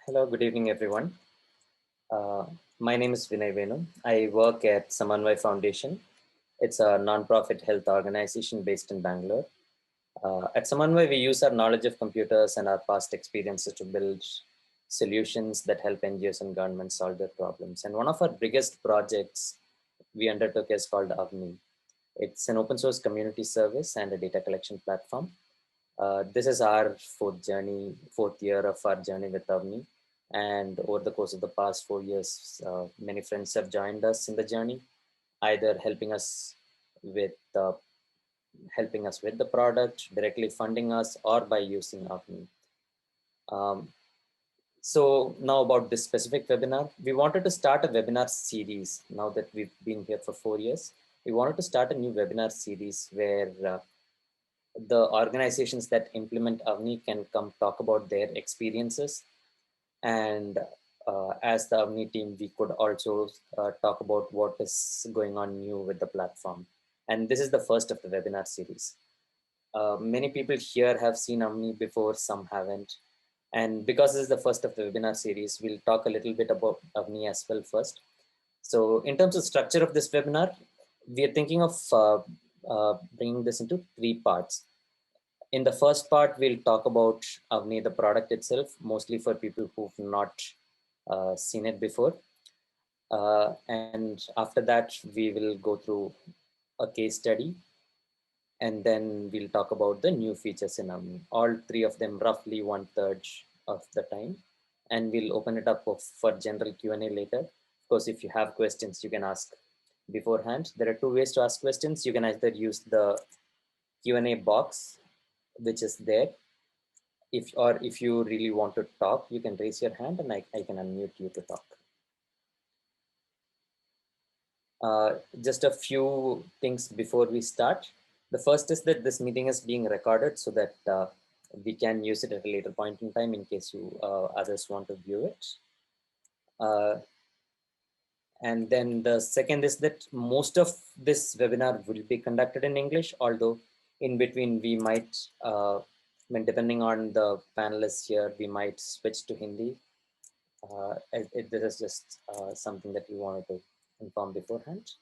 Hello, good evening, everyone. Uh, my name is Vinay Venu. I work at Samanvay Foundation. It's a nonprofit health organization based in Bangalore. At Samanvay, we use our knowledge of computers and our past experiences to build solutions that help NGOs and governments solve their problems. And one of our biggest projects we undertook is called Avni. It's an open source community service and a data collection platform. This is our fourth year of our journey with Avni. And over the course of the past 4 years, many friends have joined us in the journey, either with helping us with the product, directly funding us, or by using Avni. Um, so now about this specific webinar, we wanted to start a webinar series now that we've been here for 4 years. We wanted to start a new webinar series where the organizations that implement Avni can come talk about their experiences. And as the Avni team, we could also talk about what is going on new with the platform. And this is the first of the webinar series. Many people here have seen Avni before, some haven't. And because this is the first of the webinar series, we'll talk a little bit about Avni as well first. So in terms of structure of this webinar, we are thinking of bringing this into 3 parts. In the first part, we'll talk about Avni, the product itself, mostly for people who've not seen it before. And after that, we will go through a case study, and then we'll talk about the new features in Avni, all 3 of them roughly 1/3 of the time. And we'll open it up for general Q&A later. Of course, if you have questions, you can ask beforehand. There are 2 ways to ask questions. You can either use the Q&A box, which is there. If you really want to talk, you can raise your hand and I can unmute you to talk. Just a few things before we start. The first is that this meeting is being recorded so that we can use it at a later point in time in case you others want to view it. And then the second is that most of this webinar will be conducted in English, although in between we might, depending on the panelists here, we might switch to Hindi. This is just something that we wanted to inform beforehand.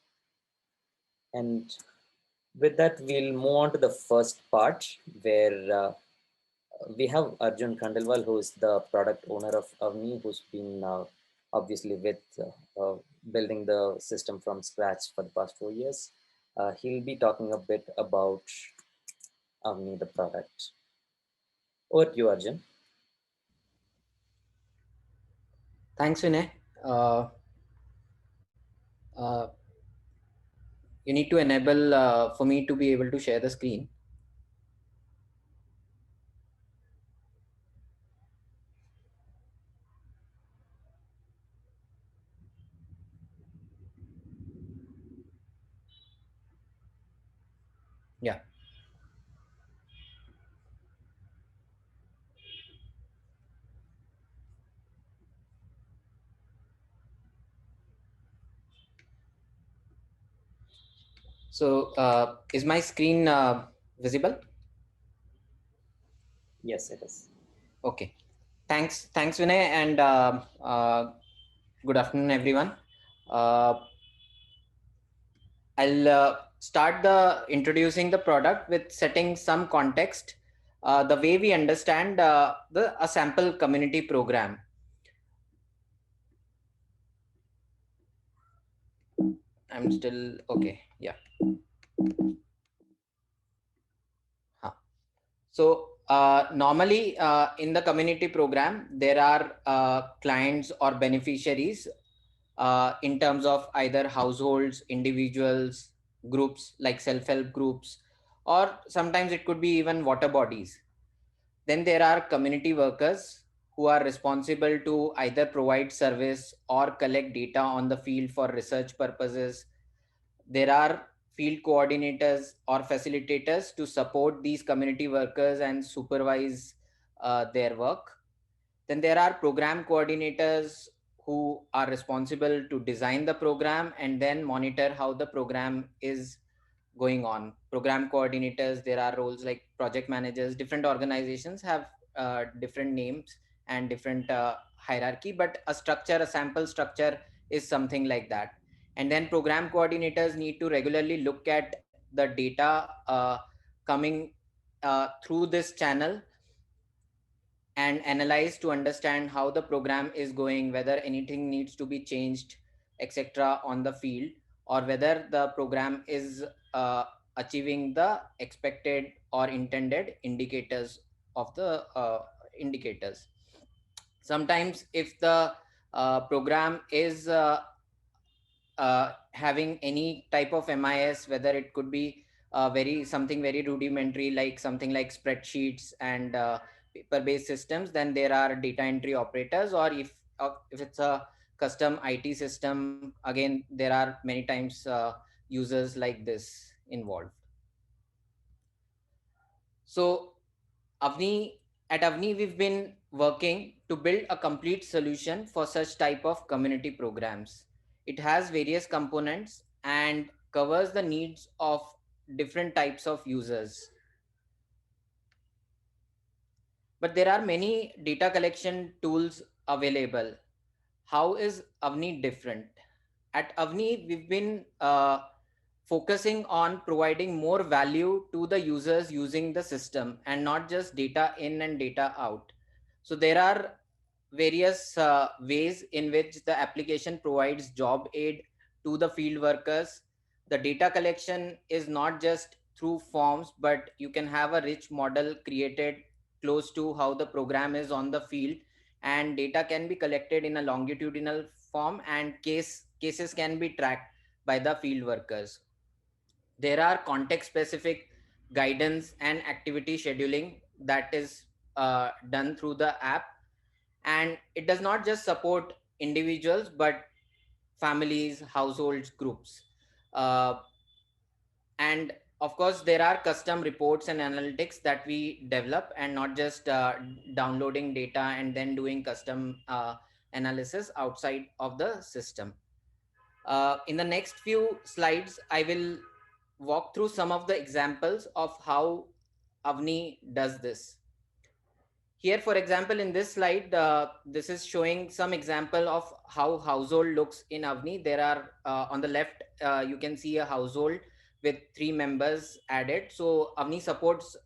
And with that, we'll move on to the first part where we have Arjun Khandelwal, who is the product owner of Avni, who's been obviously with building the system from scratch for the past 4 years. He'll be talking a bit about Avni, the product. Over to you, Arjun. Thanks, Vinay. You need to enable for me to be able to share the screen. Yeah. So is my screen visible? Yes, it is. Okay. Thanks, Vinay, and good afternoon, everyone. I'll start the introducing the product with setting some context. The way we understand a sample community program. I'm still okay. Yeah. So normally in the community program, there are clients or beneficiaries in terms of either households, individuals, groups like self-help groups, or sometimes it could be even water bodies. Then there are community workers who are responsible to either provide service or collect data on the field for research purposes. There are field coordinators or facilitators to support these community workers and supervise their work. Then there are program coordinators who are responsible to design the program and then monitor how the program is going on. Program coordinators, there are roles like project managers. Different organizations have different names and different hierarchy, but a structure, a sample structure is something like that. And then program coordinators need to regularly look at the data coming through this channel and analyze to understand how the program is going, whether anything needs to be changed, etc., on the field, or whether the program is uh, achieving the expected or intended indicators of the indicators. Sometimes, if the program is having any type of MIS, whether it could be very something very rudimentary, like something like spreadsheets and paper-based systems, then there are data entry operators. Or if it's a custom IT system, again there are many times users like this involved. So Avni, at Avni, we've been working to build a complete solution for such type of community programs. It has various components and covers the needs of different types of users. But there are many data collection tools available. How is Avni different? At Avni, we've been focusing on providing more value to the users using the system and not just data in and data out. So there are various ways in which the application provides job aid to the field workers. The data collection is not just through forms, but you can have a rich model created close to how the program is on the field, and data can be collected in a longitudinal form, and cases can be tracked by the field workers. There are context specific guidance and activity scheduling that is done through the app, and it does not just support individuals but families, households, groups. uh, and of course there are custom reports and analytics that we develop, and not just downloading data and then doing custom analysis outside of the system. In the next few slides, I will walk through some of the examples of how Avni does this. Here, for example, in this slide, this is showing some example of how household looks in Avni. There are on the left, you can see a household with 3 members added. So Avni supports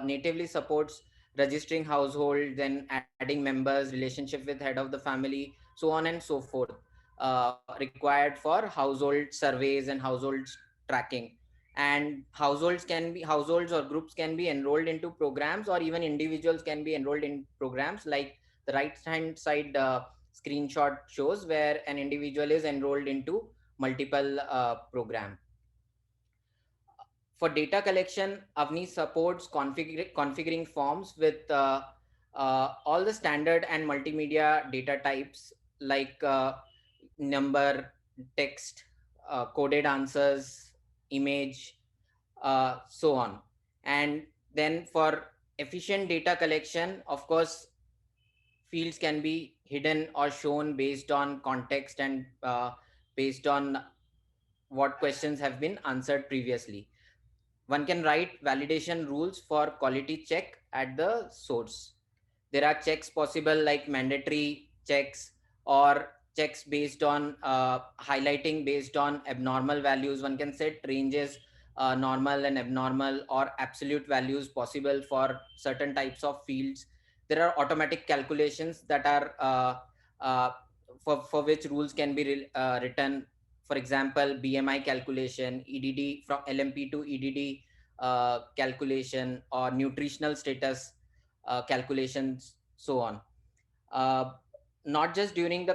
natively supports registering household, then adding members, relationship with head of the family, so on and so forth, required for household surveys and household tracking. And households or groups can be enrolled into programs, or even individuals can be enrolled in programs, like the right hand side screenshot shows, where an individual is enrolled into multiple program. For data collection, Avni supports configuring forms with all the standard and multimedia data types, like number, text, coded answers, image, so on. And then for efficient data collection, of course, fields can be hidden or shown based on context and based on what questions have been answered previously. One can write validation rules for quality check at the source. There are checks possible, like mandatory checks or checks based on highlighting based on abnormal values. One can set ranges, normal and abnormal, or absolute values possible for certain types of fields. There are automatic calculations that are for which rules can be written. For example, BMI calculation, EDD from LMP to EDD calculation, or nutritional status calculations, so on. Uh, Not just during the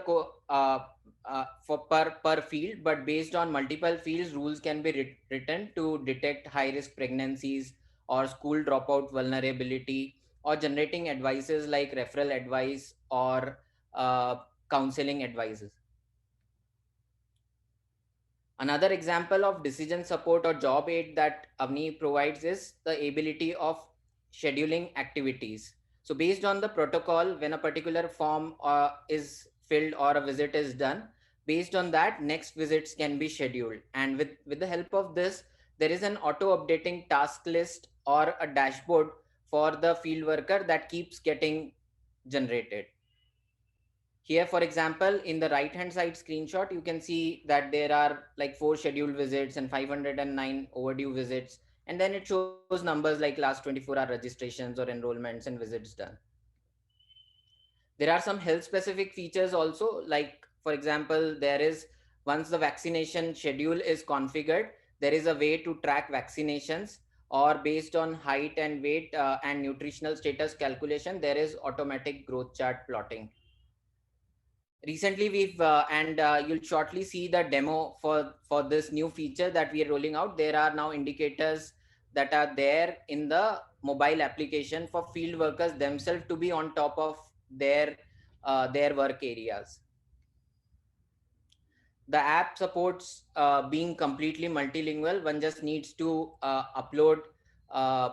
for per field, but based on multiple fields, rules can be written to detect high risk pregnancies or school dropout vulnerability, or generating advices like referral advice or counseling advices. Another example of decision support or job aid that Avni provides is the ability of scheduling activities. So, based on the protocol, when a particular form is filled or a visit is done, based on that, next visits can be scheduled. And with the help of this, there is an auto updating task list or a dashboard for the field worker that keeps getting generated. Here, for example, in the right hand side screenshot, you can see that there are like 4 scheduled visits and 509 overdue visits. And then it shows numbers like last 24-hour registrations or enrollments and visits done. There are some health specific features also, like for example, there is, once the vaccination schedule is configured, there is a way to track vaccinations, or based on height and weight and nutritional status calculation, there is automatic growth chart plotting. Recently we've and you'll shortly see the demo for this new feature that we are rolling out. There are now indicators that are there in the mobile application for field workers themselves to be on top of their work areas. The app supports being completely multilingual. One just needs to upload uh,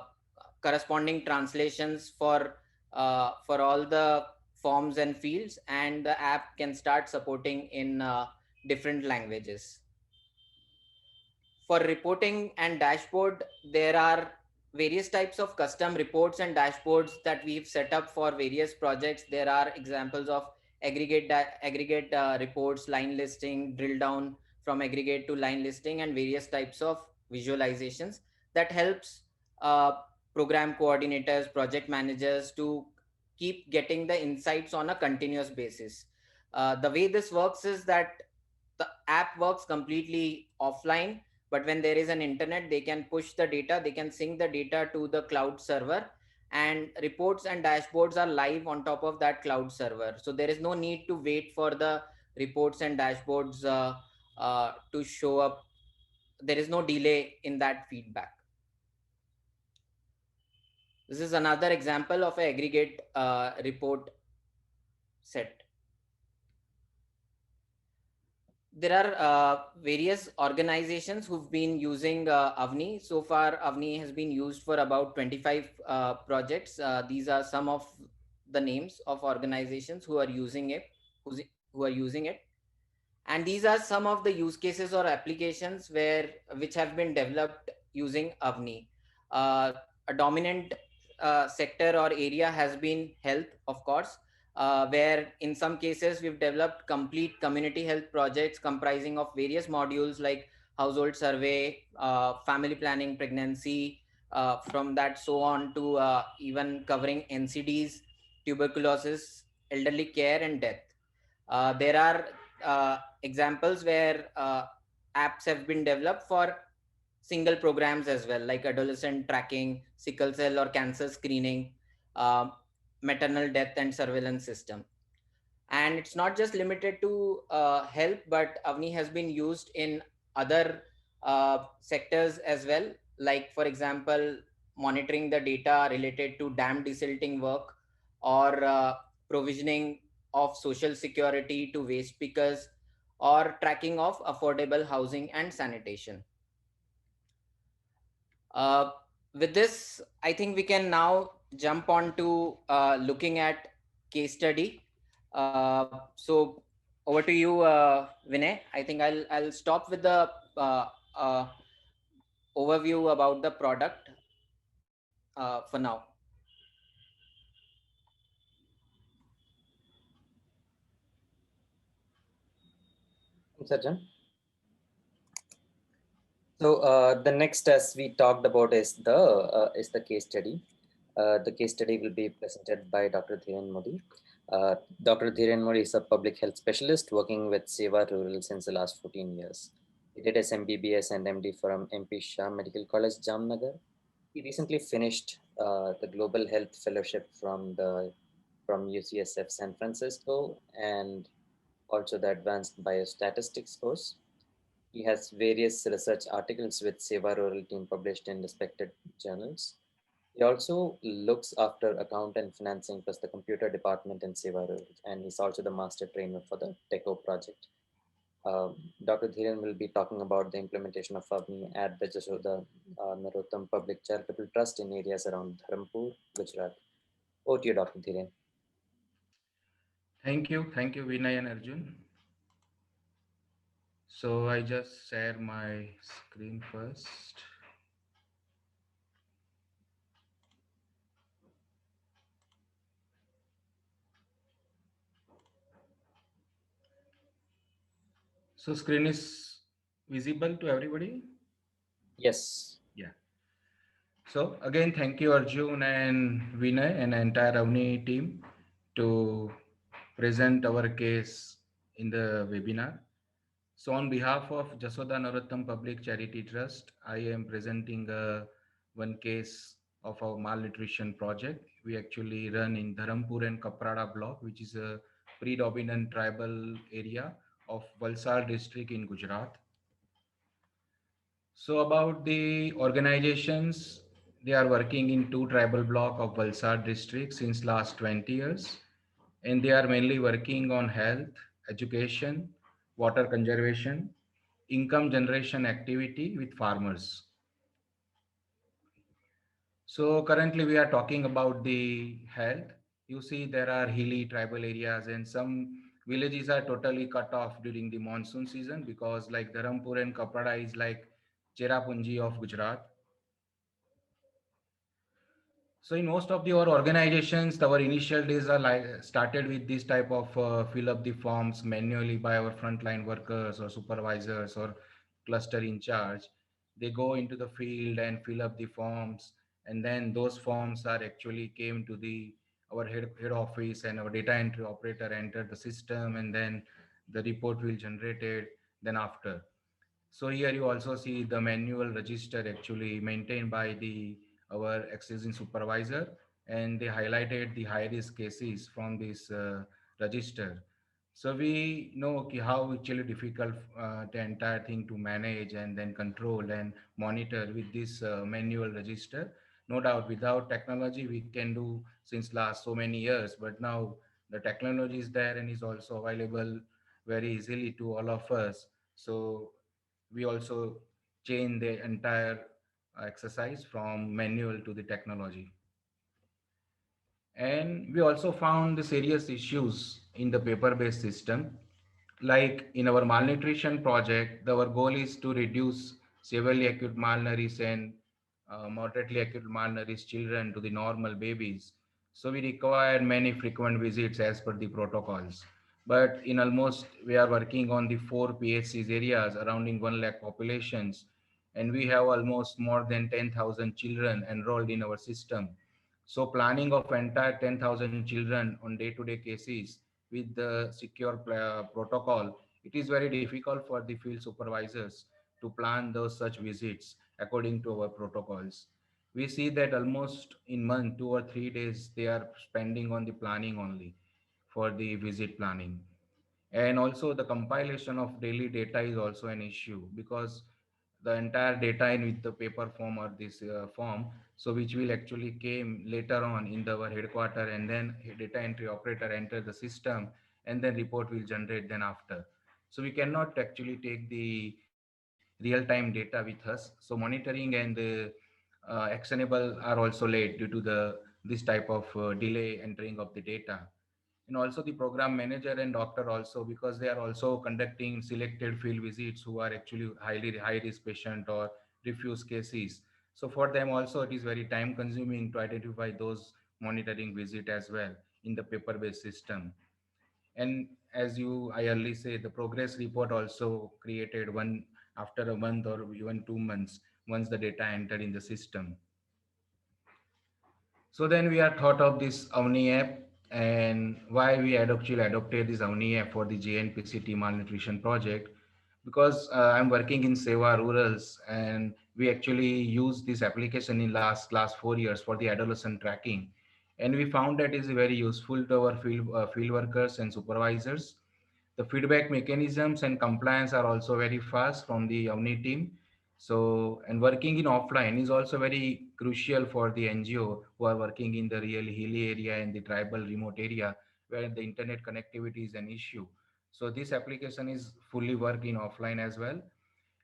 corresponding translations for all the forms and fields, and the app can start supporting in different languages. For reporting and dashboard, there are various types of custom reports and dashboards that we've set up for various projects. There are examples of aggregate reports, line listing, drill down from aggregate to line listing, and various types of visualizations that helps uh, program coordinators, project managers to keep getting the insights on a continuous basis. The way this works is that the app works completely offline, but when there is an internet, they can push the data, they can sync the data to the cloud server, and reports and dashboards are live on top of that cloud server. So there is no need to wait for the reports and dashboards to show up. There is no delay in that feedback. This is another example of an aggregate report set. There are various organizations who've been using Avni. So far, Avni has been used for about 25 projects. These are some of the names of organizations who are using it, who are using it. And these are some of the use cases or applications which have been developed using Avni. Uh, a dominant sector or area has been health, of course, where in some cases we've developed complete community health projects comprising of various modules like household survey, family planning, pregnancy, from that so on to even covering NCDs, tuberculosis, elderly care, and death. There are examples where apps have been developed for single programs as well, like adolescent tracking, sickle cell or cancer screening, uh, maternal death and surveillance system. And it's not just limited to health, but Avni has been used in other sectors as well, like for example, monitoring the data related to dam desilting work, or provisioning of social security to waste pickers, or tracking of affordable housing and sanitation. uh, with this, I think we can now jump on to looking at case study. So over to you, Vinay. I think I'll stop with the uh, uh, overview about the product for now. Sarjan. So the next, as we talked about, is the case study. The case study will be presented by Dr. Dhiren Modi. Dr. Dhiren Modi is a public health specialist working with Seva Rural since the last 14 years. He did his MBBS and MD from MP Shah Medical College, Jamnagar. He recently finished the Global Health Fellowship from UCSF San Francisco, and also the Advanced Biostatistics course. He has various research articles with Seva Rural team published in respected journals. He also looks after account and financing plus the computer department in Seva Rural, and he's also the master trainer for the TECO project. Dr. Dhiren will be talking about the implementation of Avni at the Jashoda Narottam Public Charitable Trust in areas around Dharampur, Gujarat. Over to you, Dr. Dhiren. Thank you, Vinay and Arjun. So I just share my screen first. So screen is visible to everybody? Yes. Yeah. So again, thank you Arjun and Vinay and entire Avni team to present our case in the webinar. So on behalf of Jasoda Narottam Public Charity Trust, I am presenting one case of our malnutrition project. We actually run in Dharampur and Kaprada block, which is a predominant tribal area of Valsad district in Gujarat. So about the organizations, they are working in two tribal block of Valsad district since last 20 years, and they are mainly working on health, education, water conservation, income generation activity with farmers. So currently we are talking about the health. You see there are hilly tribal areas and some villages are totally cut off during the monsoon season because like Dharampur and Kapada is like Cherrapunji of Gujarat. So in most of the our organizations, our initial days are like started with this type of fill up the forms manually by our frontline workers or supervisors or cluster in charge. They go into the field and fill up the forms, and then those forms are actually came to the our head office, and our data entry operator entered the system, and then the report will generated. Then after, so here you also see the manual register actually maintained by the our accessing supervisor, and they highlighted the high risk cases from this register. So we know how actually difficult the entire thing to manage and then control and monitor with this manual register. No doubt, without technology we can do since last so many years, but now the technology is there and is also available very easily to all of us. So we also change the entire exercise from manual to the technology. And we also found the serious issues in the paper-based system. Like in our malnutrition project, our goal is to reduce severely acute malnourished and moderately acute malnourished children to the normal babies. So we require many frequent visits as per the protocols. But in almost, we are working on the 4 PHCs areas surrounding 1 lakh populations, and we have almost more than 10,000 children enrolled in our system. So planning of entire 10,000 children on day-to-day cases with the secure protocol, it is very difficult for the field supervisors to plan those such visits according to our protocols. We see that almost in month 2 or 3 days they are spending on the planning only for the visit planning. And also the compilation of daily data is also an issue because the entire data in with the paper form or this form, so which will actually came later on in our headquarter, and then data entry operator enter the system, and then report will generate then after. So we cannot actually take the real time data with us. So monitoring and actionable are also late due to the this type of delay entering of the data. And also the program manager and doctor also, because they are also conducting selected field visits who are actually highly high risk patient or diffuse cases. So for them also it is very time consuming to identify those monitoring visit as well in the paper based system. And as you I early say, the progress report also created one after a month or even 2 months once the data entered in the system. So then we are thought of this Avni app, and why we actually adopted this Avni app for the JNPCT malnutrition project, because I'm working in Seva Rurals, and we actually use this application in last 4 years for the adolescent tracking, and we found that is very useful to our field workers and supervisors. The feedback mechanisms and compliance are also very fast from the Avni team. So, and working in offline is also very crucial for the NGO who are working in the real hilly area and the tribal remote area where the internet connectivity is an issue. So this application is fully work in offline as well,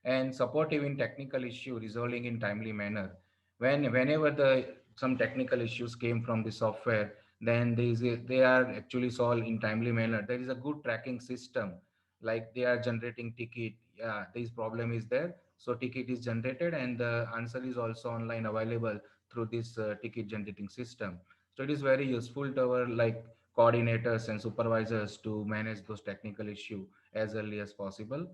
and supportive in technical issue resolving in timely manner. Whenever the some technical issues came from the software, then they are actually solved in timely manner. There is a good tracking system, like they are generating ticket. Yeah, this problem is there, so ticket is generated, and the answer is also online available through this ticket generating system. So it is very useful to our like coordinators and supervisors to manage those technical issue as early as possible.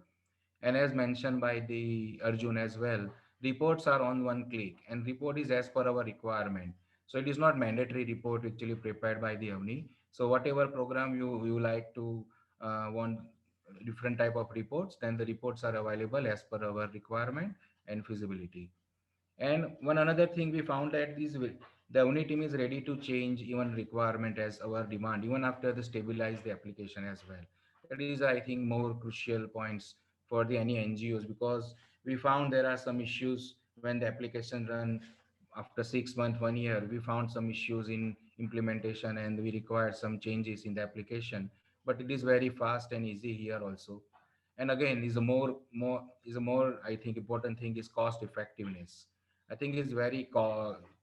And as mentioned by the Arjun as well, reports are on one click and report is as per our requirement. So it is not mandatory report actually prepared by the Avni. So whatever program you like to want different type of reports, then the reports are available as per our requirement and feasibility. And one another thing we found that the Avni team is ready to change even requirement as our demand, even after the stabilize the application as well. That is, I think, more crucial points for the any NGOs, because we found there are some issues when the application run after 6 months, 1 year. We found some issues in implementation and we required some changes in the application. But it is very fast and easy here also. And again, is a more I think important thing is cost effectiveness. I think it's very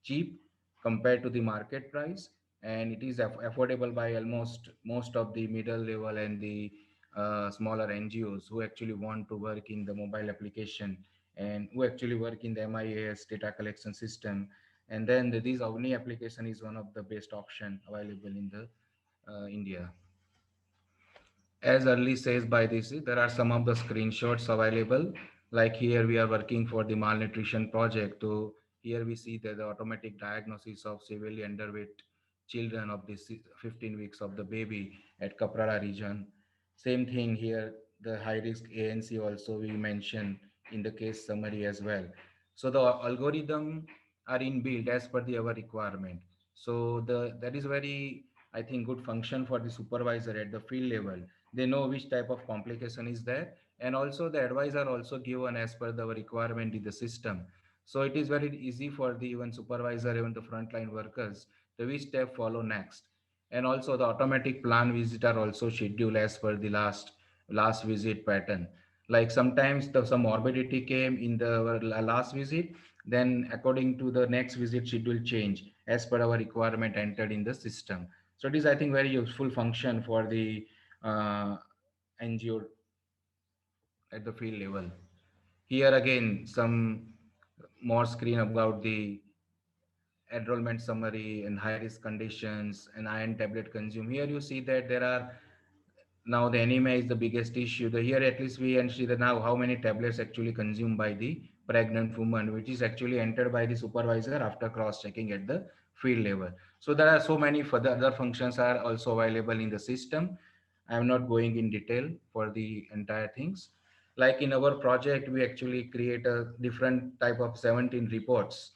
cheap compared to the market price, and it is affordable by almost most of the middle level and the smaller NGOs who actually want to work in the mobile application and who actually work in the MIAS data collection system. And then this Avni application is one of the best option available in the India. As early says by this, there are some of the screenshots available. Like here, we are working for the malnutrition project. So here we see that the automatic diagnosis of severely underweight children of the 15 weeks of the baby at Caprara region. Same thing here, the high risk ANC also we mentioned in the case summary as well. So the algorithm are inbuilt as per the our requirement. So that is very, I think, good function for the supervisor at the field level. They know which type of complication is there, and also the advice are also given as per the requirement in the system. So it is very easy for the even supervisor, even the frontline workers, the which step follow next. And also the automatic plan visit are also scheduled as per the last visit pattern. Like sometimes some morbidity came in the last visit, then according to the next visit schedule change as per our requirement entered in the system. So it is, I think, very useful function for the uh, NGO at the field level. Here again, some more screen about the enrollment summary and high risk conditions and iron tablet consume. Here you see that there are now the anemia is the biggest issue. The here at least we and see that now how many tablets actually consumed by the pregnant woman, which is actually entered by the supervisor after cross checking at the field level. So there are so many further other functions are also available in the system. I am not going in detail for the entire things. Like in our project, we actually create a different type of 17 reports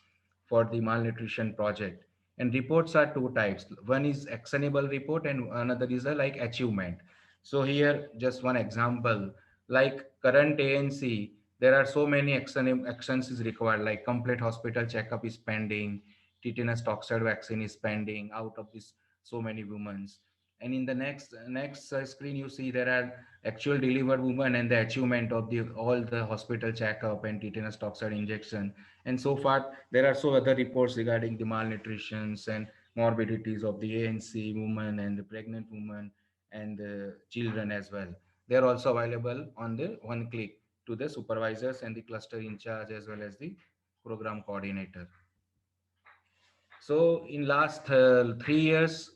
for the malnutrition project. And reports are two types. One is actionable report and another is a like achievement. So here, just one example, like current ANC, there are so many actions is required, like complete hospital checkup is pending, tetanus toxoid vaccine is pending out of this so many women. And in the next screen, you see there are actual delivered women and the achievement of the all the hospital checkup and tetanus toxoid injection. And so far, there are so other reports regarding the malnutritions and morbidities of the ANC woman and the pregnant woman and the children as well. They are also available on the one click to the supervisors and the cluster in charge as well as the program coordinator. So in last 3 years,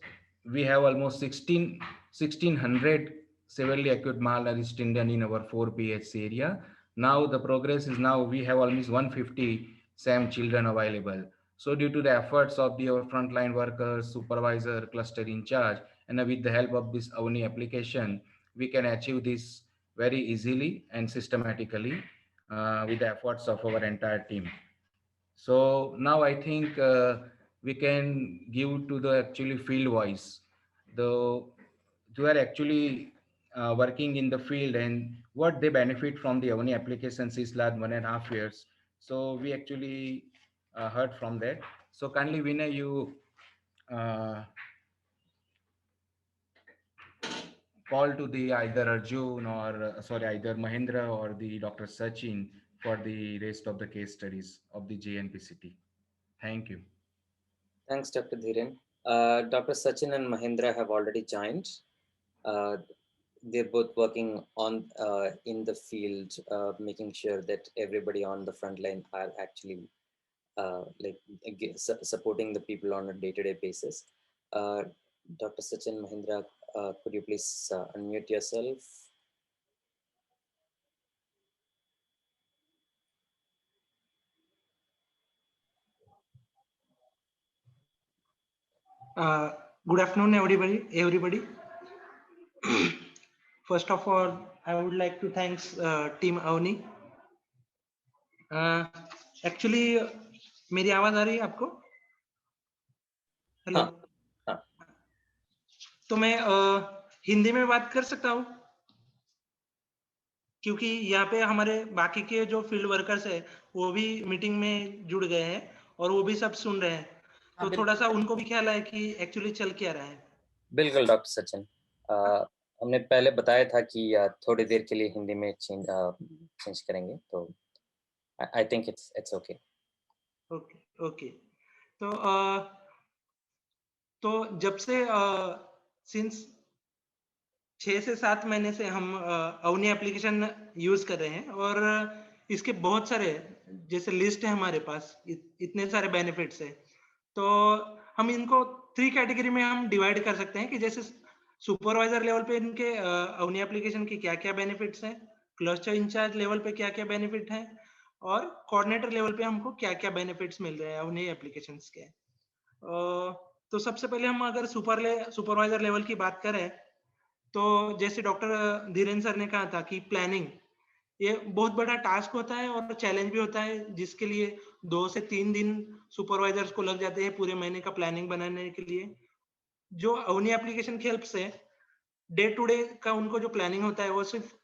we have almost 1,600 severely acute malnourished Indian in our 4 PHC area. Now the progress is now we have almost 150 SAM children available. So due to the efforts of the our frontline workers, supervisor, cluster in charge, and with the help of this Avni application, we can achieve this very easily and systematically with the efforts of our entire team. So now I think we can give to the actually field wise, the who are actually working in the field and what they benefit from the Avani application since last 1.5 years. So we actually heard from that. So kindly Vinay, you uh, call to the either Arjun or sorry, either Mahendra or the Dr. Sachin for the rest of the case studies of the JNPCT. Thank you. Thanks, Dr. Dhiren. Dr. Sachin and Mahindra have already joined. Uh, they're both working on in the field, making sure that everybody on the front line are actually like supporting the people on a day-to-day basis. Uh, Dr. Sachin, Mahindra, could you please unmute yourself? Good afternoon, everybody. First of all, I would like to thanks Team Avni. Actually, मेरी आवाज आ रही है आपको? Hello. हाँ. तो मैं हिंदी में बात कर सकता हूँ, क्योंकि यहाँ पे हमारे बाकी के जो फील्ड वर्कर्स है वो भी मीटिंग में जुड़ गए हैं और वो भी सब सुन रहे हैं, तो थोड़ा सा उनको भी ख्याल है कि एक्चुअली चल क्या रहा है. बिल्कुल डॉक्टर सचिन, हमने पहले बताया था कि थोड़ी देर के लिए हिंदी में चेंज करेंगे, तो I think it's okay. Okay. तो जब से सिंस 6 से 7 महीने से हम अवनी एप्लीकेशन यूज कर रहे हैं और इसके बहुत सारे जैसे लिस्ट है हमारे पास, इतने सारे बेनिफिट्स है, तो हम इनको 3 कैटेगरी में हम डिवाइड कर सकते हैं कि जैसे सुपरवाइजर लेवल पे इनके अवनी एप्लीकेशन के क्या क्या बेनिफिट्स हैं, क्लस्टर इंचार्ज लेवल पे क्या क्या बेनिफिट हैं, और कोऑर्डिनेटर लेवल पे हमको क्या क्या बेनिफिट्स मिल रहे हैं अवनी एप्लीकेशंस के. तो सबसे पहले हम अगर सुपरवाइजर लेवल की बात करें, तो जैसे डॉक्टर धीरेन्द्र सर ने कहा था कि प्लानिंग ये बहुत बड़ा टास्क होता है और चैलेंज भी होता है, जिसके लिए 2 से 3 दिन सुपरवाइजर्स को लग जाते हैं पूरे महीने का प्लानिंग बनाने के लिए. जो अवनी एप्लीकेशन की हेल्प से डे टू डे का उनको जो प्लानिंग होता है वो सिर्फ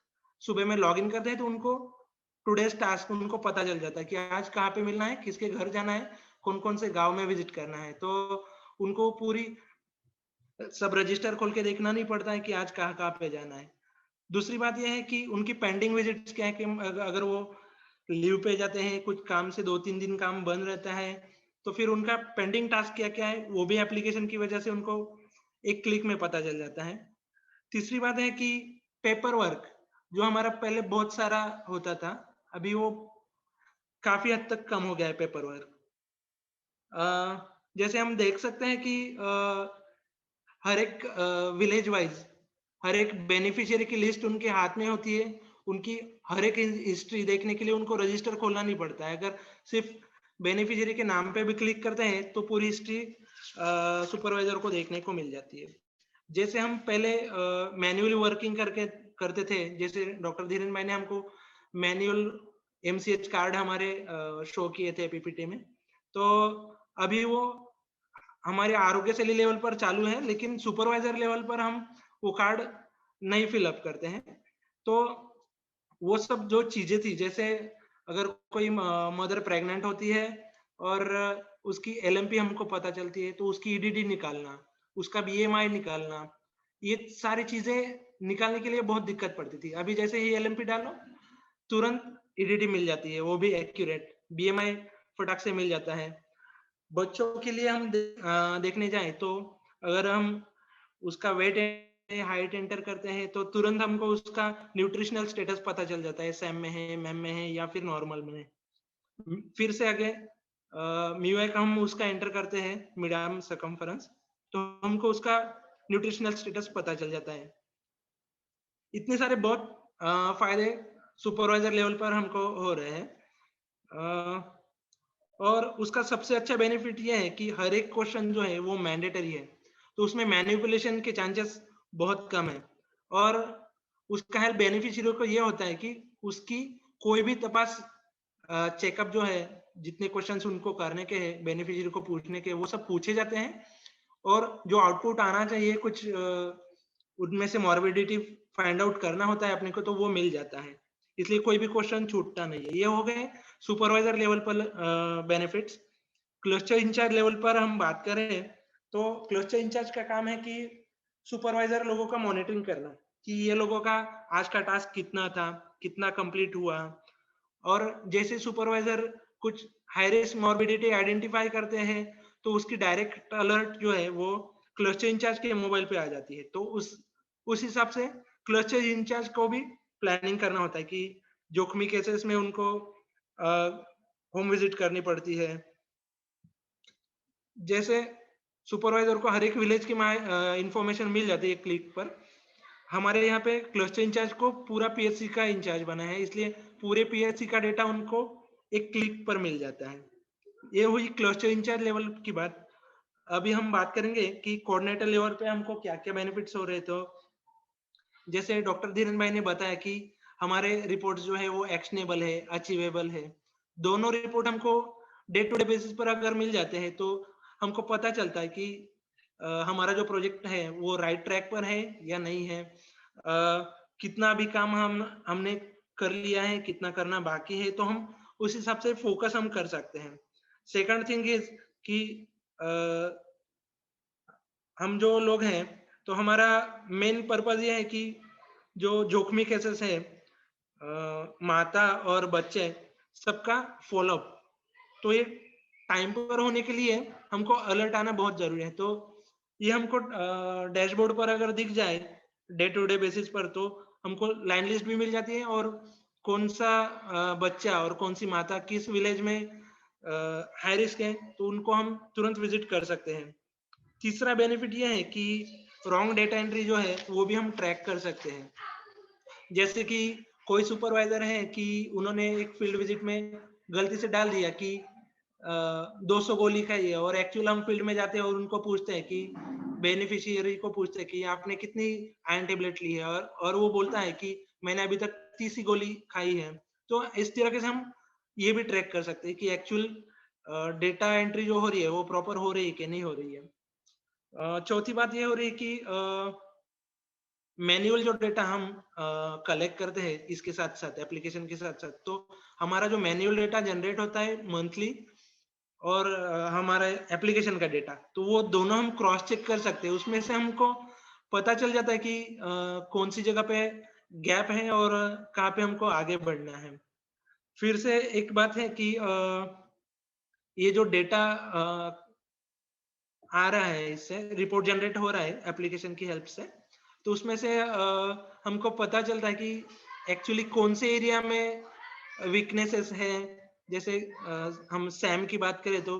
सुबह में लॉग इन करते हैं तो उनको टुडेज टास्क उनको पता चल जाता है कि आज कहाँ पे मिलना है, किसके घर जाना है, कौन कौन से गांव में विजिट करना है. तो उनको पूरी सब रजिस्टर खोल के देखना नहीं पड़ता है कि आज कहाँ पे जाना है. दूसरी बात यह है कि उनकी पेंडिंग विजिट्स क्या है कि अगर वो लीव पे जाते हैं, कुछ काम से 2-3 दिन काम बंद रहता है, तो फिर उनका पेंडिंग टास्क क्या क्या है वो भी एप्लीकेशन की वजह से उनको एक क्लिक में पता चल जाता है. तीसरी बात है कि पेपर वर्क जो हमारा पहले बहुत सारा होता था, अभी वो काफी हद तक कम हो गया है पेपर वर्क. जैसे हम देख सकते हैं कि हर एक विलेज वाइज हर एक बेनिफिशियरी की लिस्ट उनके हाथ में होती है. उनकी हर एक हिस्ट्री देखने के लिए उनको रजिस्टर खोलना नहीं पड़ता है. अगर सिर्फ बेनिफिशियरी के नाम पे भी क्लिक करते हैं तो पूरी हिस्ट्री सुपरवाइजर को देखने को मिल जाती है. जैसे हम पहले मैन्युअली वर्किंग करते थे, जैसे डॉक्टर धीरेन्द्र भाई ने हमको मैन्युअल MCH कार्ड हमारे शो किए थे पीपीटी में, तो अभी वो हमारे आरोग्य सेली लेवल पर चालू है, लेकिन सुपरवाइजर लेवल पर हम वो कार्ड नहीं फिलअप करते हैं. तो वो सब जो चीजें थी, जैसे अगर कोई मदर प्रेग्नेंट होती है और उसकी LMP हमको पता चलती है तो उसकी EDD निकालना, उसका BMI निकालना, ये सारी चीजें निकालने के लिए बहुत दिक्कत पड़ती थी. अभी जैसे ही LMP डालो तुरंत EDD मिल जाती है, वो भी एक्यूरेट. BMI फटाक से मिल जाता है. बच्चों के लिए हम देखने जाएं तो अगर हम उसका वेट हाइट एंटर करते हैं तो तुरंत हमको उसका न्यूट्रिशनल स्टेटस पता चल जाता है, सैम में है, मैम में है या फिर नॉर्मल में. फिर से आगे म्यूएक हम उसका एंटर करते हैं, मिड आर्म सर्कम्फरेंस, तो हमको उसका न्यूट्रिशनल स्टेटस पता चल जाता है. इतने सारे बहुत फायदे सुपरवाइजर लेवल पर हमको हो रहे हैं. और उसका सबसे अच्छा बेनिफिट ये है कि हर एक क्वेश्चन जो है वो मैंडेटरी है, तो उसमें मैनिपुलेशन के चांसेस बहुत कम है. और उसका हेल्प बेनिफिशियरी को ये होता है कि उसकी कोई भी तपास चेकअप जो है, जितने क्वेश्चंस उनको करने के हैं बेनिफिशियरी को पूछने के, वो सब पूछे जाते हैं और जो आउटपुट आना चाहिए कुछ उनमें से मॉर्बिडिटी फाइंड आउट करना होता है अपने को, तो वो मिल जाता है. इसलिए कोई भी क्वेश्चन छूटता नहीं है. ये हो गए सुपरवाइजर लेवल पर बेनिफिट्स. क्लस्टर इंचार्ज लेवल पर हम बात करें तो क्लस्टर इंचार्ज का काम है कि सुपरवाइजर लोगों का मॉनिटरिंग करना कि ये लोगों का आज का टास्क कितना था, कितना कंप्लीट हुआ. और जैसे सुपरवाइजर कुछ हाई रिस्क मॉर्बिडिटी आइडेंटिफाई करते हैं तो उसकी डायरेक्ट अलर्ट जो है वो क्लस्टर इंचार्ज के मोबाइल पे आ जाती है. तो उस हिसाब से क्लस्टर इंचार्ज को भी प्लानिंग करना होता है कि जोखिमी केसेस में उनको होम विजिट करनी पड़ती है. जैसे सुपरवाइजर को हर एक विलेज की इंफॉर्मेशन मिल जाती है क्लिक पर. हमारे यहाँ पे क्लस्टर इंचार्ज को पूरा PHC का इंचार्ज बना है, इसलिए पूरे PHC का डेटा उनको एक क्लिक पर मिल जाता है. ये हुई क्लस्टर इंचार्ज लेवल की बात. अभी हम बात करेंगे कि कोऑर्डिनेटर लेवल पे हमको क्या क्या बेनिफिट्स हो रहे। तो जैसे डॉक्टर धीरेन भाई ने बताया कि हमारे रिपोर्ट्स जो है वो एक्शनेबल है, अचीवेबल है। दोनों रिपोर्ट हमको डे टू डे बेसिस पर अगर मिल जाते हैं तो हमको पता चलता है कि हमारा जो प्रोजेक्ट है वो राइट ट्रैक पर है या नहीं है, कितना भी काम हमने कर लिया है, कितना करना बाकी है, तो हम उस हिसाब से फोकस हम कर सकते हैं। सेकंड थिंग इज कि हम जो लोग हैं तो हमारा मेन पर्पज ये है कि जो जोखमी केसेस है, माता और बच्चे सबका फॉलोअप, तो ये टाइम पर होने के लिए हमको अलर्ट आना बहुत जरूरी है। तो ये हमको डैशबोर्ड पर अगर दिख जाए डे टू डे बेसिस पर तो हमको लाइन लिस्ट भी मिल जाती है और कौन सा बच्चा और कौन सी माता किस विलेज में हाई रिस्क है तो उनको हम तुरंत विजिट कर सकते हैं। तीसरा बेनिफिट ये है कि रॉन्ग डेटा एंट्री जो है वो भी हम ट्रैक कर सकते हैं। जैसे कि कोई सुपरवाइजर है कि उन्होंने एक फील्ड विजिट में गलती से डाल दिया कि 200 गोली खाई है, और एक्चुअल हम फील्ड में जाते हैं और उनको पूछते हैं कि बेनिफिशियरी को पूछते हैं कि आपने कितनी आयरन टेबलेट ली है, और वो बोलता है कि मैंने अभी तक 30 गोली खाई है। तो इस तरह से हम ये भी ट्रैक कर सकते हैं कि एक्चुअल डेटा एंट्री जो हो रही है वो प्रॉपर हो रही है कि नहीं हो रही है। चौथी बात ये हो रही है कि मैन्युअल जो डेटा हम कलेक्ट करते हैं इसके साथ साथ एप्लीकेशन के साथ साथ, तो हमारा जो मैन्युअल डेटा जनरेट होता है मंथली और हमारा एप्लीकेशन का डेटा, तो वो दोनों हम क्रॉस चेक कर सकते हैं। उसमें से हमको पता चल जाता है कि कौन सी जगह पे गैप है और कहाँ पे हमको आगे बढ़ना है। फिर से एक बात है कि ये जो डेटा आ रहा है, इससे रिपोर्ट जनरेट हो रहा है एप्लीकेशन की हेल्प से, तो उसमें से हमको पता चलता है कि एक्चुअली कौन से एरिया में वीकनेसेस है। जैसे हम सैम की बात करें तो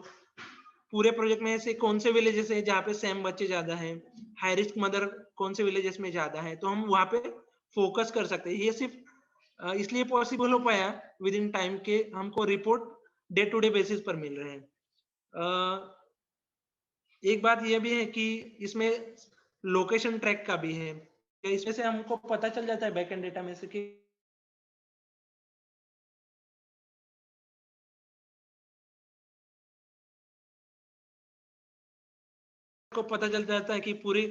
पूरे प्रोजेक्ट में से कौन से विलेजेस है जहाँ पे सैम बच्चे ज्यादा हैं, हाई रिस्क मदर कौन से विलेजेस में ज्यादा है, तो हम वहाँ पे फोकस कर सकते हैं। ये सिर्फ इसलिए पॉसिबल हो पाया विद इन टाइम के हमको report day to day basis पर मिल रहे हैं। एक बात यह भी है कि इसमें लोकेशन ट्रैक का भी है, इसमें से हमको पता चल जाता है बैकएंड डेटा में से कि को पता चल जाता है कि पूरी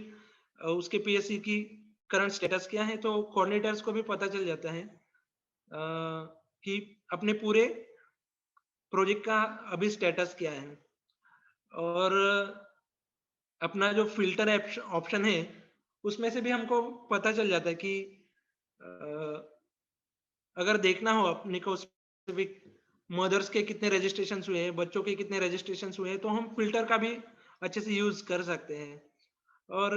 उसके पीएससी की करंट स्टेटस क्या है। तो कोऑर्डिनेटर्स को भी पता चल जाता है कि अपने पूरे प्रोजेक्ट का अभी स्टेटस क्या है। और अपना जो फिल्टर ऑप्शन है उसमें से भी हमको पता चल जाता है कि अगर देखना हो अपने को स्पेसिफिक मदर्स के कितने रजिस्ट्रेशन हुए हैं, बच्चों के कितने रजिस्ट्रेशन हुए हैं, तो हम फिल्टर का भी अच्छे से यूज कर सकते हैं। और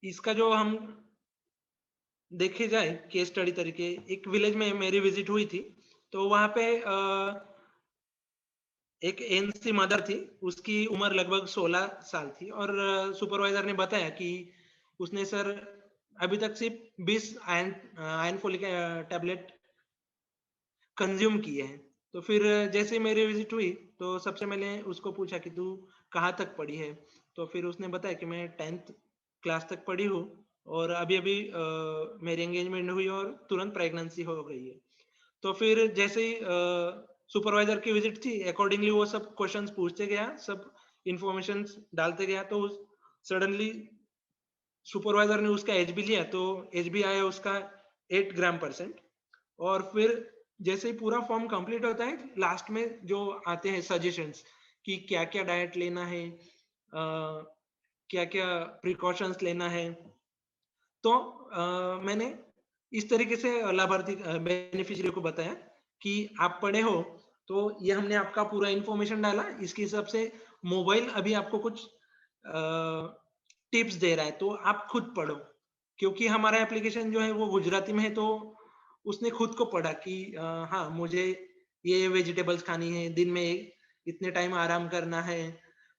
इसका जो हम देखे जाए केस स्टडी तरीके, एक विलेज में मेरी विजिट हुई थी, तो वहां पे एक एनसी मदर थी, उसकी उम्र लगभग 16 साल थी, और सुपरवाइजर ने बताया कि उसने सर अभी तक सिर्फ 20 आयरन फोलिक टैबलेट कंज्यूम किए हैं। तो फिर जैसे मेरी विजिट हुई तो सबसे मैंने उसको पूछा कि तू कहाँ तक पढ़ी है, तो फिर उसने बताया कि मैं 10th क्लास तक पढ़ी हूँ और अभी अभी मेरी एंगेजमेंट हुई और तुरंत प्रेगनेंसी हो गई है। तो फिर जैसे ही सुपरवाइजर की विजिट थी, अकॉर्डिंगली वो सब क्वेश्चंस पूछते गया, सब इंफॉर्मेशन डालते गया, तो सडनली सुपरवाइजर ने उसका एच बी लिया, तो एच बी आया उसका 8 ग्राम %। और फिर जैसे ही पूरा फॉर्म कंप्लीट होता है, लास्ट में जो आते हैं सजेशंस कि क्या क्या डाइट लेना है, क्या क्या प्रिकॉशंस लेना है, तो मैंने इस तरीके से लाभार्थी बेनिफिशियरी को बताया कि आप पढ़े हो तो ये हमने आपका पूरा इंफॉर्मेशन डाला, इसके हिसाब से मोबाइल अभी आपको कुछ टिप्स दे रहा है, तो आप खुद पढ़ो। क्योंकि हमारा एप्लीकेशन जो है वो गुजराती में है, तो उसने खुद को पढ़ा कि हाँ मुझे ये वेजिटेबल्स खानी है, दिन में इतने टाइम आराम करना है,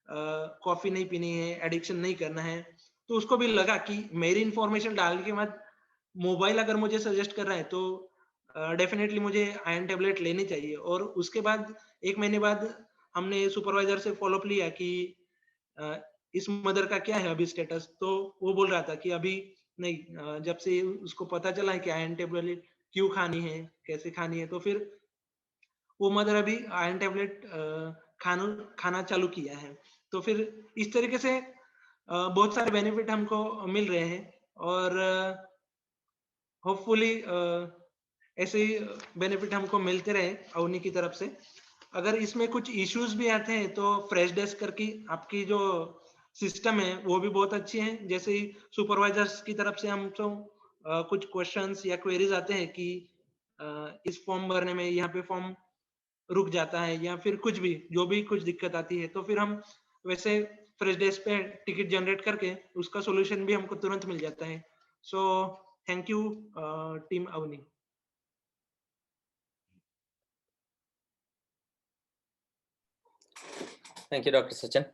कॉफी नहीं पीनी है, एडिक्शन नहीं करना है। तो उसको भी लगा कि मेरी इंफॉर्मेशन डालने के बाद मोबाइल अगर मुझे सजेस्ट कर रहा है तो डेफिनेटली मुझे आयरन टेबलेट लेनी चाहिए। और उसके बाद 1 महीने बाद हमने सुपरवाइजर से फॉलोअप लिया कि इस मदर का क्या है अभी स्टेटस, तो वो बोल रहा था कि अभी नहीं, जब से उसको पता चला है कि आयरन टेबलेट क्यों खानी है, कैसे खानी है, तो फिर वो मदर अभी आयरन टेबलेट खाना चालू किया है। तो फिर इस तरीके से बहुत सारे बेनिफिट हमको मिल रहे हैं, और होपफुली ऐसे ही बेनिफिट हमको मिलते रहे अवनी की तरफ से। अगर इसमें कुछ इश्यूज भी आते हैं तो फ्रेश डेस्क करके आपकी जो सिस्टम है वो भी बहुत अच्छी है। जैसे ही सुपरवाइजर्स की तरफ से हम तो कुछ क्वेश्चंस या क्वेरीज आते हैं कि इस फॉर्म भरने में यहाँ पे फॉर्म रुक जाता है, या फिर कुछ भी जो भी कुछ दिक्कत आती है, तो फिर हम वैसे फ्रेश डेस्क पे टिकट जनरेट करके उसका सॉल्यूशन भी हमको तुरंत मिल जाता है। So thank you team Avani. Thank you, Dr. Sachin.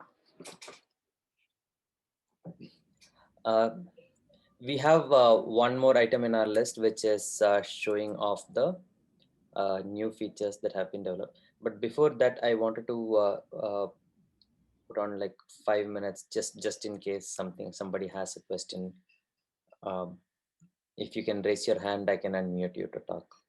We have one more item in our list, which is showing off the new features that have been developed. But before that, I wanted to put on like 5 minutes, just in case somebody has a question. Um, if you can raise your hand, I can unmute you to talk.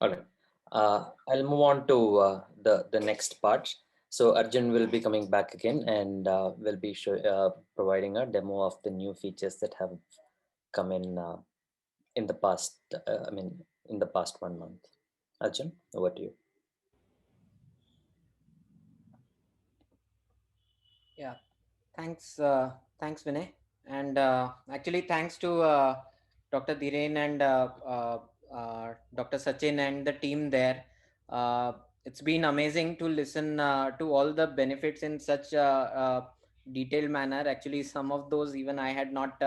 All right. I'll move on to the next part. So Arjun will be coming back again, and will be providing a demo of the new features that have come in the past. In the past 1 month. Arjun, over to you. Yeah, thanks, Vinay, and actually thanks to Dr. Dhiren and Dr. Sachin and the team there. It's been amazing to listen to all the benefits in such a detailed manner. Actually, some of those even I had not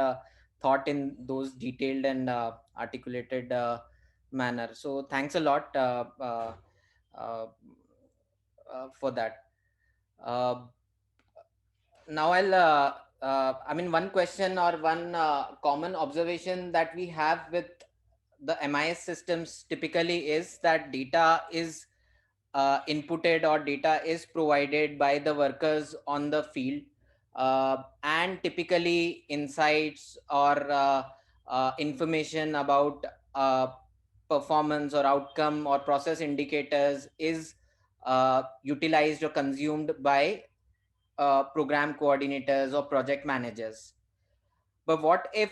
thought in those detailed and articulated manner. So thanks a lot for that. Uh, Now one question or one common observation that we have with the MIS systems typically is that data is inputted or data is provided by the workers on the field, and typically insights or information about performance or outcome or process indicators is utilized or consumed by program coordinators or project managers. But what if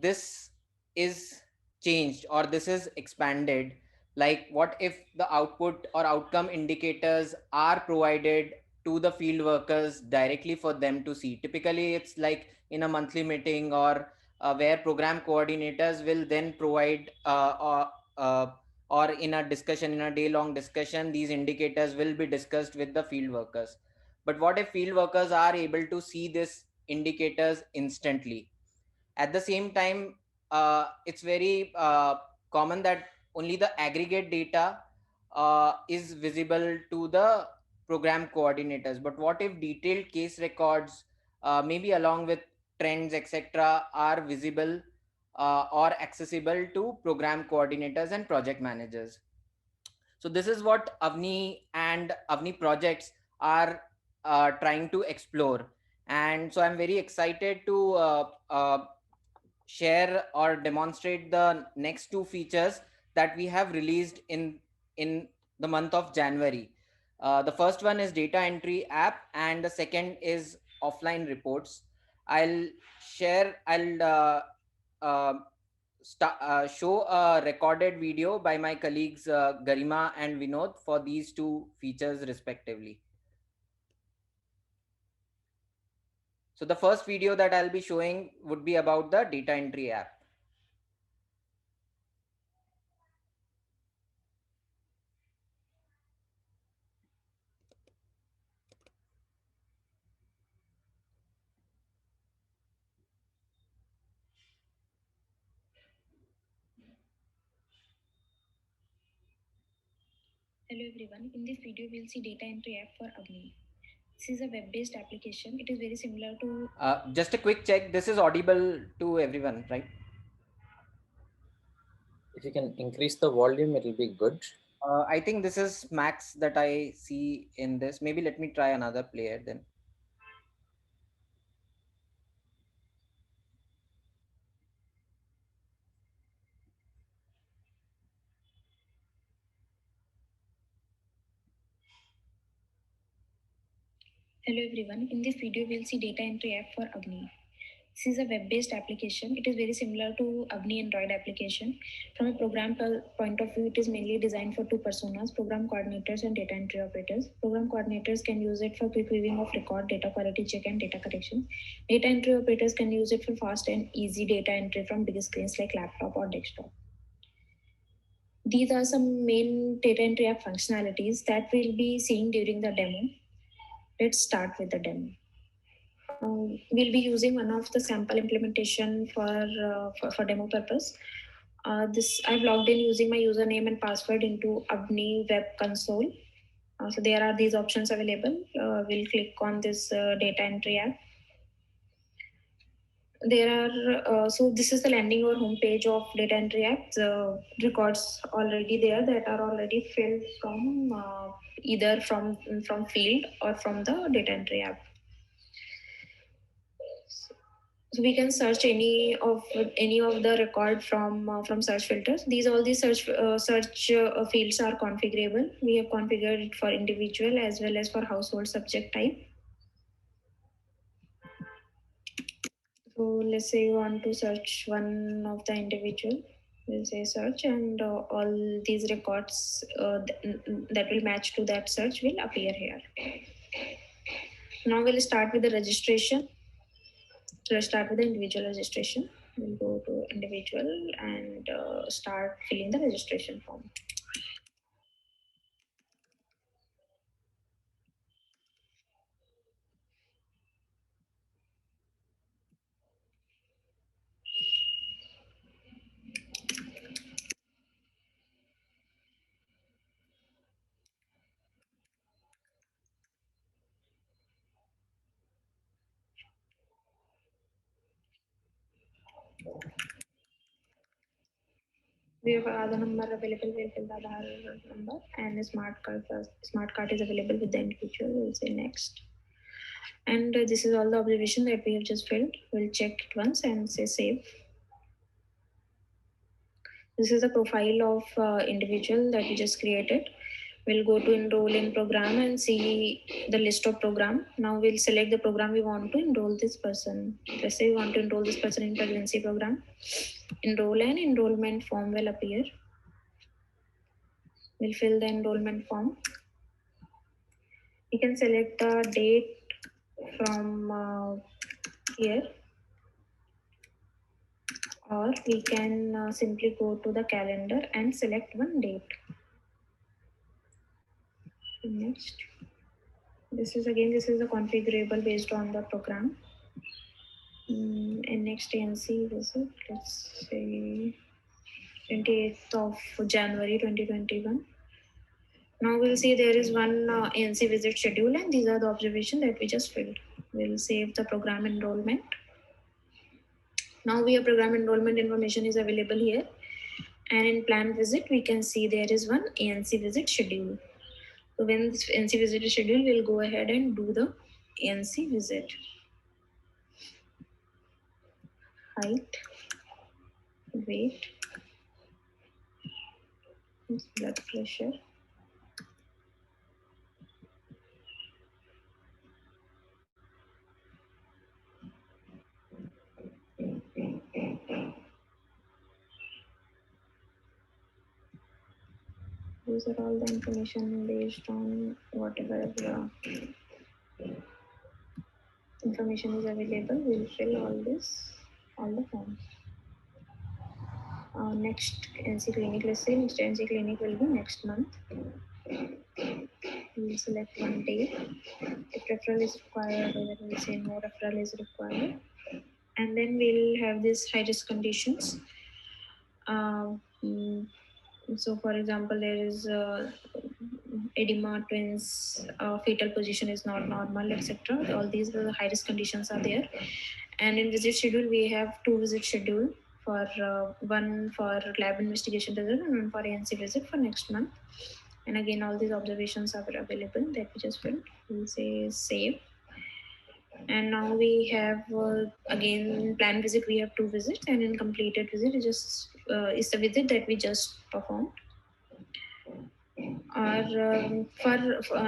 this is changed or this is expanded? Like, what if the output or outcome indicators are provided to the field workers directly for them to see? Typically, it's like in a monthly meeting or where program coordinators will then provide or in a discussion, in a day long discussion, these indicators will be discussed with the field workers. But what if field workers are able to see this indicators instantly? At the same time, it's very common that only the aggregate data is visible to the program coordinators. But what if detailed case records, maybe along with trends, etc., are visible or accessible to program coordinators and project managers? So this is what Avni and Avni projects are trying to explore. And so I'm very excited to share or demonstrate the next two features that we have released in the month of January. The first one is data entry app, and the second is offline reports. I'll uh, show a recorded video by my colleagues Garima and Vinod for these two features respectively. So the first video that I'll be showing would be about the data entry app. Hello everyone. In this video, we'll see data entry app for Agni. This is a web-based application. It is very similar to. Just a quick check. This is audible to everyone, right? If you can increase the volume, it will be good. I think this is max that I see in this. Maybe let me try another player then. Hello everyone. In this video, we'll see data entry app for Agni. This is a web-based application. It is very similar to Agni Android application. From a program point of view, it is mainly designed for two personas, program coordinators and data entry operators. Program coordinators can use it for quick viewing of record, data quality check, and data correction. Data entry operators can use it for fast and easy data entry from big screens like laptop or desktop. These are some main data entry app functionalities that we'll be seeing during the demo. Let's start with the demo. We'll be using one of the sample implementation for demo purpose. This I've logged in using my username and password into Agni Web Console. So there are these options available. We'll click on this data entry app. There are so this is the landing or home page of data entry app. The records already there that are already filled from either from field or from the data entry app. So we can search any of the record from search filters. All these search fields are configurable. We have configured it for individual as well as for household subject type. So let's say you want to search one of the individual. We'll say search, and all these records that will match to that search will appear here. Now we'll start with the registration. Let's start with the individual registration. We'll go to individual and start filling the registration form. We have Aadhaar number available. We'll fill the Aadhaar number, and the smart card is available with the individual. We'll say next. And this is all the observation that we have just filled. We'll check it once and say save. This is the profile of individual that we just created. We'll go to enroll in program and see the list of program. Now we'll select the program we want to enroll this person. Let's say we want to enroll this person in pregnancy program. Enroll and enrollment form will appear. We'll fill the enrollment form. We can select the date from here, or we can simply go to the calendar and select one date. Next, this is the configurable based on the program. And next ANC visit, let's say 28th of January 2021. Now we'll see there is one ANC visit schedule, and these are the observations that we just filled. We'll save the program enrollment. Now we have program enrollment information is available here, and in plan visit we can see there is one ANC visit schedule. So when this ANC visit is scheduled, we'll go ahead and do the ANC visit. Height, weight, blood pressure. These are all the information based on whatever information is available. We'll fill all the forms. Next NC clinic, let's say next NC clinic will be next month. We'll select one day. If referral is required, we'll say no referral is required. And then we'll have these high risk conditions. So for example, there is edema, twins, fetal position is not normal, etc. All these high risk conditions are there. And in visit schedule, we have 2 visit schedule, for one for lab investigation result and one for ANC visit for next month. And again, all these observations are available that we just filled. We'll say save. And now we have again planned visit, we have 2 visits, and in completed visit it just is the visit that we just performed. For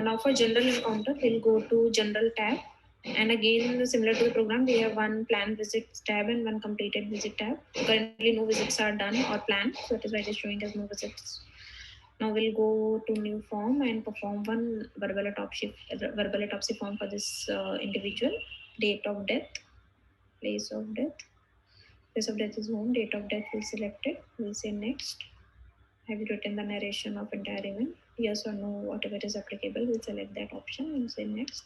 now for general encounter, we'll go to general tab, and again similar to the program, we have one planned visit tab and one completed visit tab. Currently no visits are done or planned, so that is why it is showing as no visits. Now we'll go to new form and perform one verbal autopsy form for this individual. Date of death, place of death. Place of death is home, date of death we selected. We'll say next. Have you written the narration of entire event? Yes or no, whatever is applicable, we'll select that option and say next.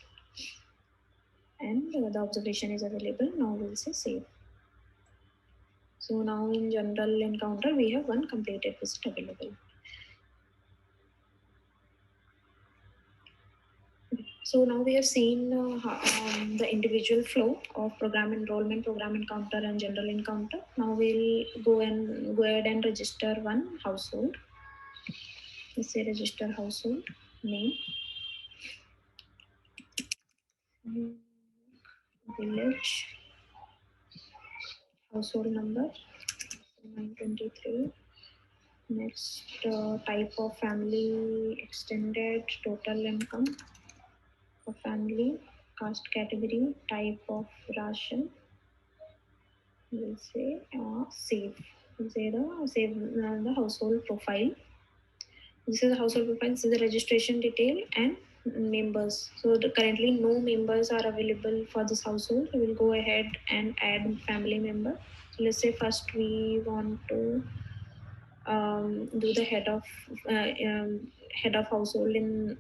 And the observation is available. Now we'll say save. So now in general encounter, we have one completed visit available. So now we have seen the individual flow of program enrollment, program encounter, and general encounter. Now we'll go ahead and register one household. Let's say register household name, village, household number 923. Next, type of family, extended, total income for family, caste category, type of ration. We'll say save. We'll say the household profile. This is the household profile. This is the registration detail and members. So currently no members are available for this household. So we'll go ahead and add family member. So let's say first we want to do the head of household in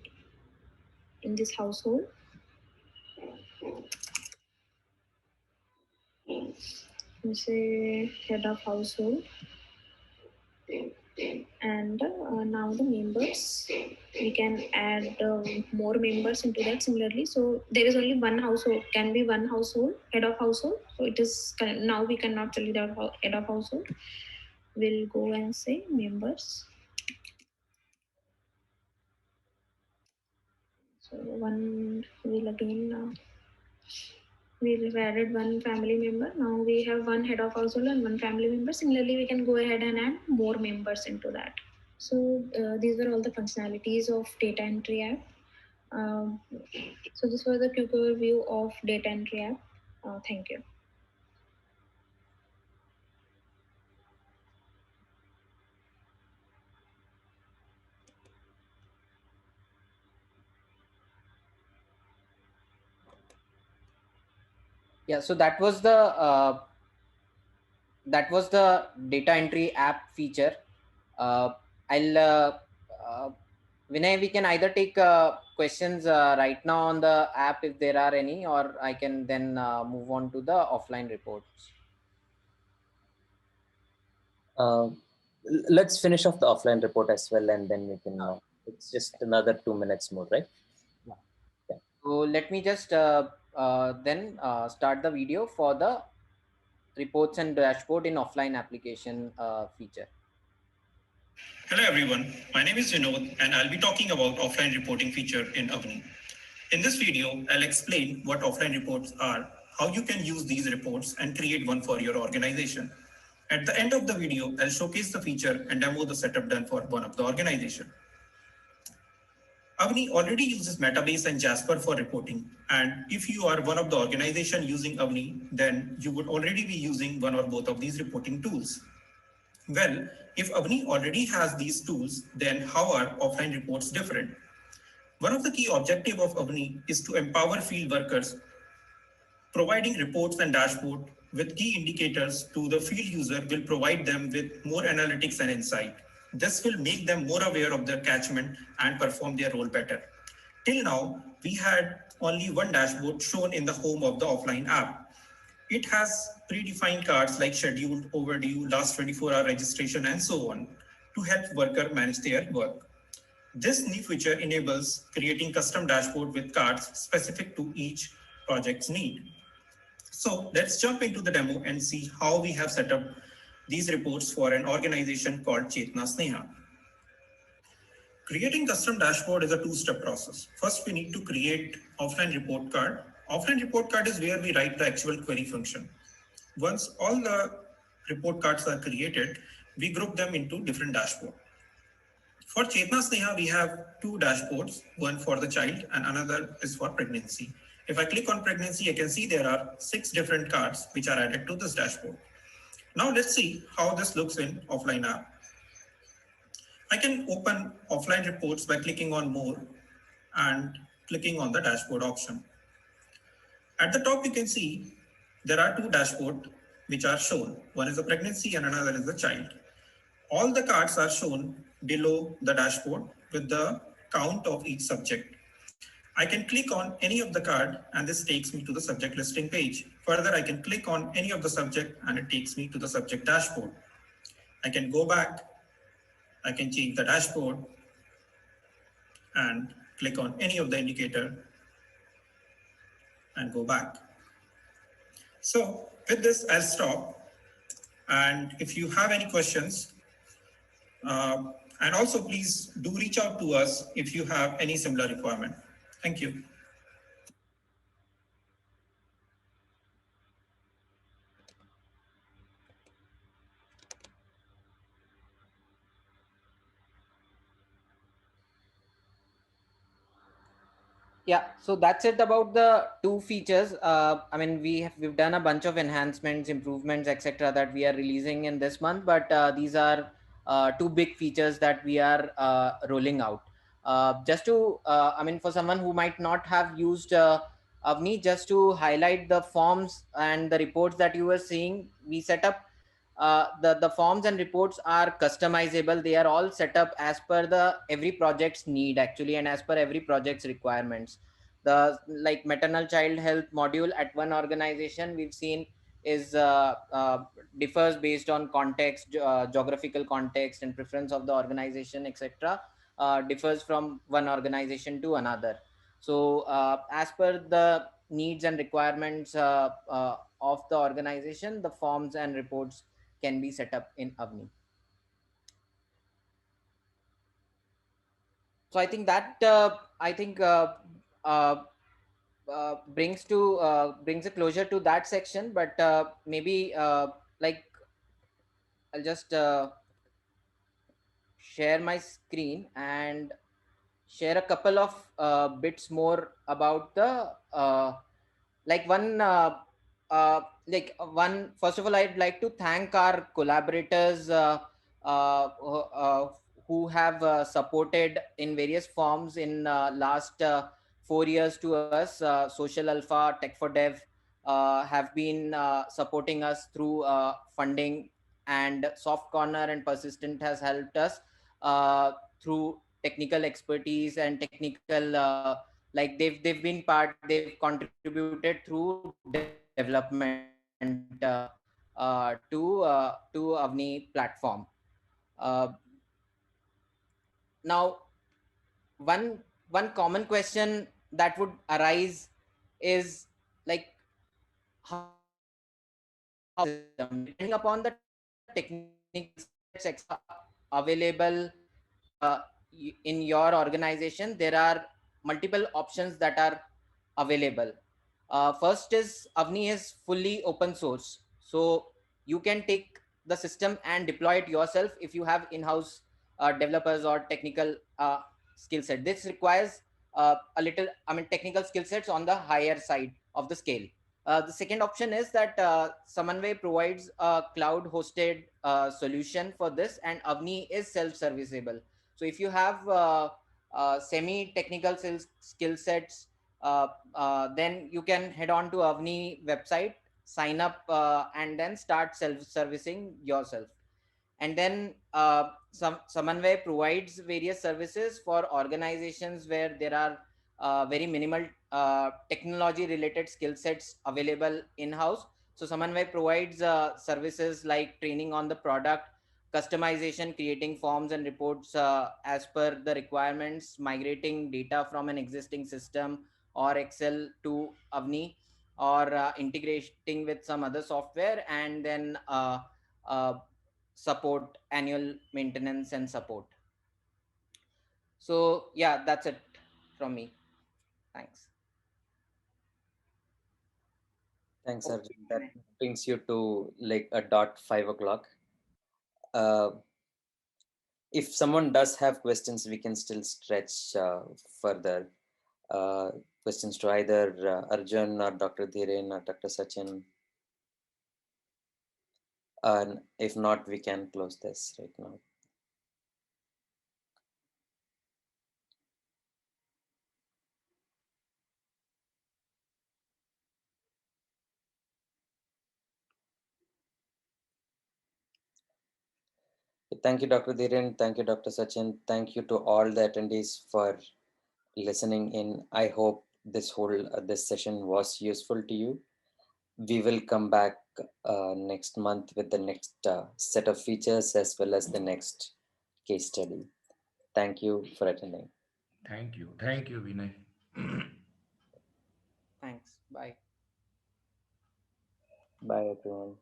this household. We say head of household, and now the members, we can add more members into that similarly. So there is only one household, can be one household, head of household. So it is now we cannot select the head of household. We'll go and say members. So one will again we've added one family member. Now we have one head of household and one family member. Similarly, we can go ahead and add more members into that. So these were all the functionalities of data entry app. So this was a quick overview of data entry app. Thank you. Yeah, so that was the data entry app feature. Vinay, we can either take questions right now on the app if there are any, or I can then move on to the offline reports. Let's finish off the offline report as well, and then we can. It's just another 2 minutes more, right? Yeah. So let me just then start the video for the reports and dashboard in offline application feature. Hello everyone, my name is Vinod and I'll be talking about offline reporting feature in Avni. In this video, I'll explain what offline reports are, how you can use these reports and create one for your organization. At the end of the video, I'll showcase the feature and demo the setup done for one of the organization. Avni already uses Metabase and Jasper for reporting. And if you are one of the organization using Avni, then you would already be using one or both of these reporting tools. Well, if Avni already has these tools, then how are offline reports different? One of the key objectives of Avni is to empower field workers, providing reports and dashboard with key indicators to the field user will provide them with more analytics and insight. This will make them more aware of their catchment and perform their role better. Till now, we had only one dashboard shown in the home of the offline app. It has predefined cards like scheduled, overdue, last 24-hour registration, and so on to help worker manage their work. This new feature enables creating custom dashboard with cards specific to each project's need. So let's jump into the demo and see how we have set up these reports for an organization called Chetna Sneha. Creating custom dashboard is a two-step process. First, we need to create offline report card. Offline report card is where we write the actual query function. Once all the report cards are created, we group them into different dashboards. For Chetna Sneha, we have two dashboards, one for the child and another is for pregnancy. If I click on pregnancy, I can see there are 6 different cards which are added to this dashboard. Now let's see how this looks in offline app. I can open offline reports by clicking on more and clicking on the dashboard option. At the top, you can see there are two dashboards which are shown. One is the pregnancy and another is the child. All the cards are shown below the dashboard with the count of each subject. I can click on any of the card and this takes me to the subject listing page. Further, I can click on any of the subject and it takes me to the subject dashboard. I can go back, I can change the dashboard and click on any of the indicator and go back. So with this, I'll stop. And if you have any questions, and also please do reach out to us if you have any similar requirement. Thank you. Yeah, so that's it about the two features. I mean, we've done a bunch of enhancements, improvements, etc. that we are releasing in this month, but these are two big features that we are rolling out. Just to, I mean, for someone who might not have used Avni, just to highlight the forms and the reports that you were seeing, we set up the forms and reports are customizable. They are all set up as per the every project's need actually, and as per every project's requirements. The like maternal child health module at one organization we've seen is differs based on context, geographical context and preference of the organization, etc. Differs from one organization to another. So as per the needs and requirements of the organization, the forms and reports can be set up in Avni. So I think that brings a closure to that section. But maybe like I'll just share my screen and share a couple of bits more about the like one first of all, I'd like to thank our collaborators uh, uh, who have supported in various forms in last 4 years to us. Social Alpha, Tech for Dev have been supporting us through funding, and Soft Corner and Persistent has helped us through technical expertise and technical like they've been part, they've contributed through development to Avni platform. Now one common question that would arise is like how depending upon the technical sets available in your organization, there are multiple options that are available. First is Avni is fully open source, so you can take the system and deploy it yourself if you have in-house developers or technical skill set. This requires a little, I mean, technical skill sets on the higher side of the scale. The second option is that Samanvay provides a cloud-hosted solution for this, and Avni is self-serviceable. So if you have semi-technical skill sets, then you can head on to Avni website, sign up, and then start self-servicing yourself. And then Samanvay provides various services for organizations where there are very minimal technology related skill sets available in-house. So Samanvay provides services like training on the product, customization, creating forms and reports as per the requirements, migrating data from an existing system or Excel to Avni, or integrating with some other software, and then support, annual maintenance and support. So yeah, that's it from me. Thanks. Thanks, Okay. Arjun. That brings you to like a dot 5 o'clock. If someone does have questions, we can still stretch further. Questions to either Arjun or Dr. Dhiren or Dr. Sachin. And if not, we can close this right now. Thank you, Dr. Dhiren. Thank you, Dr. Sachin. Thank you to all the attendees for listening in. I hope this whole this session was useful to you. We will come back next month with the next set of features as well as the next case study. Thank you for attending. Thank you. Thank you, Vinay. Thanks. Bye. Bye, everyone.